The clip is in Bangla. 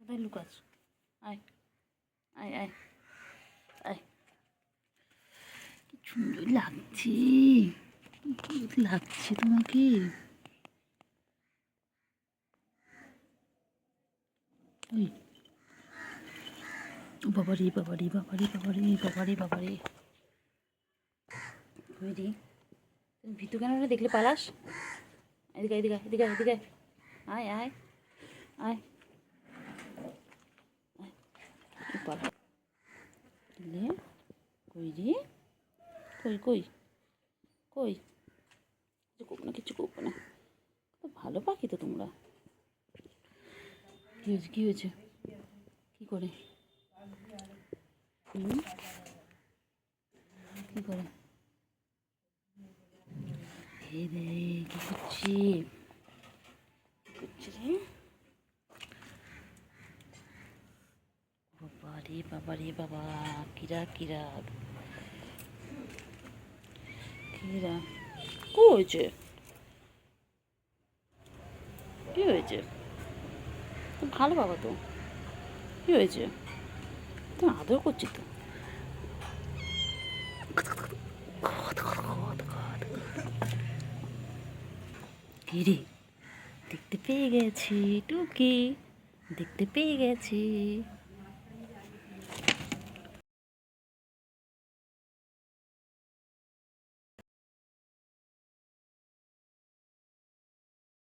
কোথায় লুকাস? আয় আয় আয় আয়। কি সুন্দর লাগছে, কি কিউট লাগছে তোমাকে। ওই বাবারে বাবারে বাবারে বাবারে বাবারে বাবারে। ওই রে, তুমি ভিতু কেন দেখলে পালাস? এদিকে এদিকে এদিকে এদিকে আয় আয় আয় পালা। কই রে, কই কই কই? কিছু করবো না, কিছু করবো না। তো ভালো পাখি তো তোমরা। কী হয়েছে, কী হয়েছে? কী করে? কী করে? হে রে, কী করছি? কী করছি রে? বাবা রে বাবা রে বাবা, কিরা কিরা কিরা। কী হয়েছে? কী হয়েছে? তো ভালো বাবা তো। কী হয়েছে? তো আদর করছি তো। কী রে, দেখতে পেয়ে গেছি টুকি, দেখতে পেয়ে গেছি।